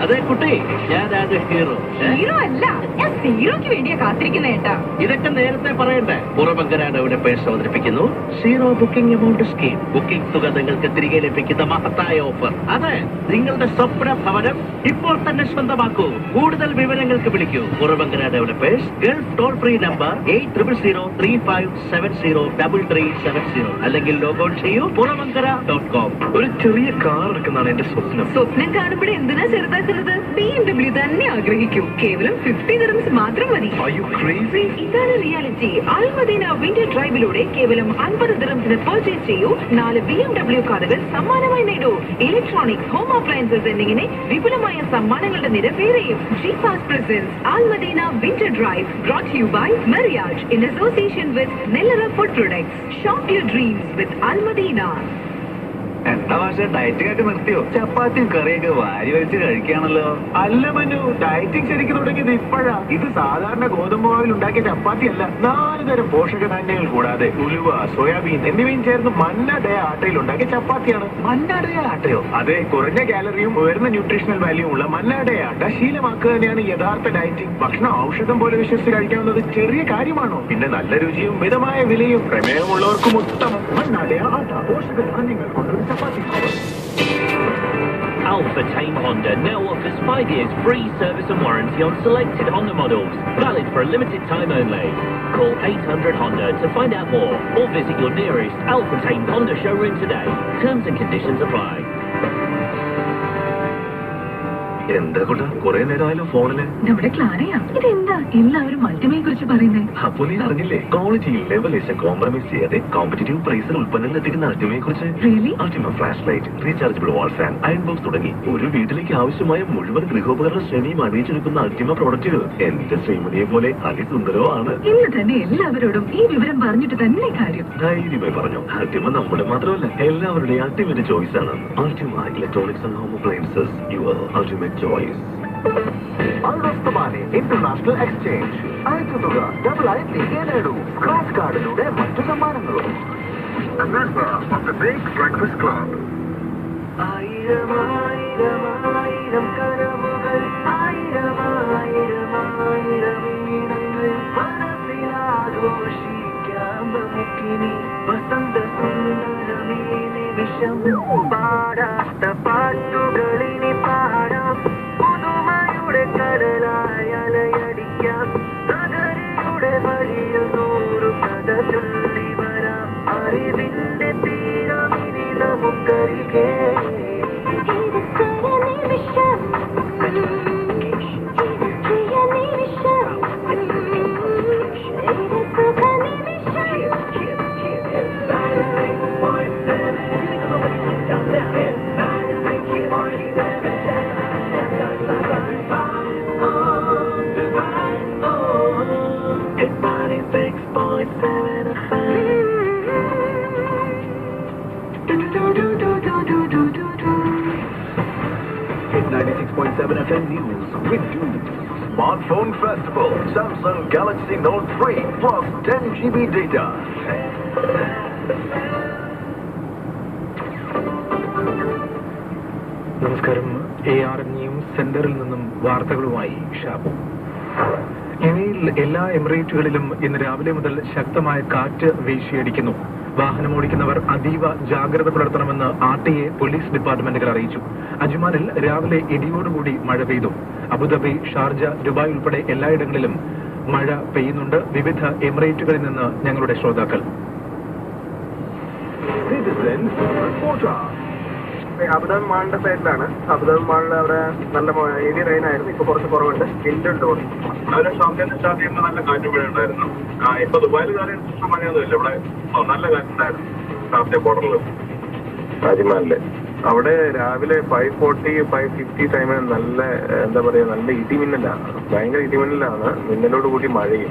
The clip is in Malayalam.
അതെ കുട്ടി, ഞാനാണ് ഹീറോ. ഹീറോ അല്ല, ഞാൻ സീറോയ്ക്ക് വേണ്ടിയാ കാത്തിരിക്കുന്ന ഏട്ടാ. ഇതൊക്കെ നേരത്തെ പറയണ്ടേ? പുറബങ്കരാണ് ഇവിടെ പേഴ്സ് അവതരിപ്പിക്കുന്നു. Zero booking amount scheme. Booking തുക നിങ്ങൾക്ക് തിരികെ ലഭിക്കുന്ന മഹത്തായ ഓഫർ. അതെ, നിങ്ങളുടെ സ്വപ്ന ഭവനം ഇപ്പോൾ തന്നെ സ്വന്തമാക്കൂ. കൂടുതൽ വിവരങ്ങൾക്ക് വിളിക്കൂ Puravankara developers, Gulf toll free number 800035703370, അല്ലെങ്കിൽ ലോഗൌട്ട് ചെയ്യൂ പുറബങ്കര.com. ഒരു ചെറിയ കാർ എടുക്കുന്നതാണ് എന്റെ സ്വപ്നം. സ്വപ്നം കാണുമ്പോഴേ എന്തിനാ ചെറുതാക്കുന്നത്? BMW തന്നെ ആഗ്രഹിക്കൂ. കേവലം 50 dirhams മാത്രം മതി. ഇതാണ് റിയാലിറ്റി. അൽമദീന വിന്റർ ഡ്രൈവിലൂടെ കേവലം 50 dirhamsന് പർച്ചേസ് ചെയ്യൂ. 4 BMW കാറുകൾ സമ്മാനമായി നേടൂ. ഇലക്ട്രോണിക്സ്, ഹോം അപ്ലയൻസസ് എന്നിങ്ങനെ വിപുലമായ സമ്മാനങ്ങളുടെ നിര വേറെയും. G-Pass presents Al-Madina Winter Drive, brought to you by Marriage in association with Nellara Food Products. Shop your dreams with Al-Madina. എന്താ പക്ഷെ ഡയറ്റിംഗ് ഒക്കെ നിർത്തിയോ? ചപ്പാത്തിയും കറിയൊക്കെ വാരി വലിച്ച് കഴിക്കുകയാണല്ലോ. അല്ല മനു, ഡയറ്റിംഗ് ശരിക്കും തുടങ്ങിയത് ഇപ്പോഴാ. ഇത് സാധാരണ ഗോതമ്പ് മാവിൽ ഉണ്ടാക്കിയ ചപ്പാത്തിയല്ല. 4 തരം പോഷകധാന്യങ്ങൾ കൂടാതെ ഉലുവ, സോയാബീൻ എന്നിവയും ചേർന്ന് മന്ന ഡേ ആട്ടയിൽ ഉണ്ടാക്കിയ ചപ്പാത്തിയാണ്. മന്ന ഡേ ആട്ടയോ? അതെ, കുറഞ്ഞ കാലറിയും ഉയർന്ന ന്യൂട്രീഷണൽ വാല്യൂ ഉള്ള മന്ന ഡേ ആട്ട ശീലമാക്കുക തന്നെയാണ് യഥാർത്ഥ ഡയറ്റിംഗ്. ഭക്ഷണം ഔഷധം പോലെ വിശ്വസിച്ച് കഴിക്കാവുന്നത് ചെറിയ കാര്യമാണോ? പിന്നെ നല്ല രുചിയും മിതമായ വിലയും പ്രമേയമുള്ളവർക്കും ഉത്തമം. മന്ന ഡേ ആട്ട, പോഷകധാന്യങ്ങൾ കൊണ്ടൊരു ചപ്പാത്തി. Alpha Tame Honda now offers 5 years free service and warranty on selected Honda models, valid for a limited time only. Call 800 Honda to find out more, or visit your nearest Alpha Tame Honda showroom today. Terms and conditions apply. എന്താ കൂട്ടാ, കുറെ നേരമായാലോ ഫോണില്? നമ്മുടെ ക്ലാരയാ. ഇതെന്താ എല്ലാവരും മൾട്ടിമയെ കുറിച്ച് പറയുന്നേ? അപ്പൊ നീ അറിഞ്ഞില്ലേ, ക്വാളിറ്റിയിൽ ലെവലേശം കോംപ്രമൈസ് ചെയ്യാതെ കോമ്പറ്റീവ് പ്രൈസിൽ ഉൽപ്പന്നങ്ങൾ എത്തിക്കുന്ന അൾട്ടിമയെ കുറിച്ച്? അൾട്ടിമ ഫ്ലാഷ് ലൈറ്റ്, റീചാർജബിൾ വാൾ ഫാൻ, അയൺ ബോക്സ് തുടങ്ങി ഒരു വീട്ടിലേക്ക് ആവശ്യമായ മുഴുവൻ ഗൃഹോപകരണ ശ്രേണിയും അണിയിച്ചെടുക്കുന്ന അൾട്ടിമ പ്രോഡക്റ്റുകൾ എന്റെ ശ്രീമതിയെ പോലെ അതിസുന്ദരവും ആണ്. ഇന്ന് തന്നെ എല്ലാവരോടും ഈ വിവരം പറഞ്ഞിട്ട് തന്നെ കാര്യം. ധൈര്യമായി പറഞ്ഞു, അൾട്ടിമ നമ്മുടെ മാത്രമല്ല എല്ലാവരുടെയും അൾട്ടിമേറ്റ് ചോയ്സ് ആണ്. Ultima electronics and home appliances, your ultimate choice. Al Rostamani International Exchange. അയച്ച തുക ഡബിളായി തിരികെ നേടൂ. സ്ക്രാച്ച് കാർഡിലൂടെ മറ്റു സമ്മാനങ്ങളും. ആയിരമായിരം കനവുകൾ, ആയിരമായിരം ഈണങ്ങൾ മനസ്സിലാഘോഷിക്കാം നമുക്കിനി. വസന്ത സുന്ദരമീ നിമിഷം പാടാത്ത പാട്ടുകളിനി പാടാം. പുതുമയുടെ കടലായ അലയടിക്കാം. നഗരിയുടെ വഴിയിൽ 100 കഥ ചൊല്ലി വരാം. അറിവിന്റെ തീരമിനി നമുക്കരികെ. FM News with you. Smartphone Festival, Samsung Galaxy Note 3 plus 10 GB data. നമസ്കാരം. ARN ന്യൂസ് സെന്ററിൽ നിന്നും വാർത്തകളുമായി ഷാബു. ഇവയിൽ എല്ലാ എമിറേറ്റുകളിലും ഇന്ന് രാവിലെ മുതൽ ശക്തമായ കാറ്റ് വീശിയടിക്കുന്നു. വാഹനമോടിക്കുന്നവർ അതീവ ജാഗ്രത പുലർത്തണമെന്ന് RTA പോലീസ് ഡിപ്പാർട്ട്മെന്റുകൾ അറിയിച്ചു. അജ്മാനിൽ രാവിലെ ഇടിയോടുകൂടി മഴ പെയ്തു. അബുദാബി, ഷാർജ, ദുബായ് ഉൾപ്പെടെ എല്ലായിടങ്ങളിലും മഴ പെയ്യുന്നുണ്ട്. വിവിധ എമിറേറ്റുകളിൽ നിന്ന് ഞങ്ങളുടെ ശ്രോതാക്കൾ. അബുദാബി മാളിന്റെ സൈഡിലാണ്. അബുദാബി മാളിൽ അവിടെ നല്ല ഹെവി റെയിൻ ആയിരുന്നു. ഇപ്പൊ കുറച്ച് കുറവുണ്ട്. വിൻഡുണ്ട്. രാവിലെ ഷോപ്പിൽ സ്റ്റാർട്ട് ചെയ്യുമ്പോൾ നല്ല കാറ്റ് മഴ ഉണ്ടായിരുന്നു. ഇപ്പൊ ദുബായിൽ കാര്യം മഴയൊന്നുമില്ല. ഇവിടെ നല്ല കാറ്റുണ്ടായിരുന്നു. ഷാർജ ബോർഡറിൽ അജ്മാനില് അവിടെ രാവിലെ 5:40, 5:50 ടൈമിൽ നല്ല എന്താ പറയാ, നല്ല ഇടിമിന്നലാണ്. ഭയങ്കര ഇടിമിന്നലാണ്. മിന്നലോട് കൂടി മഴയും.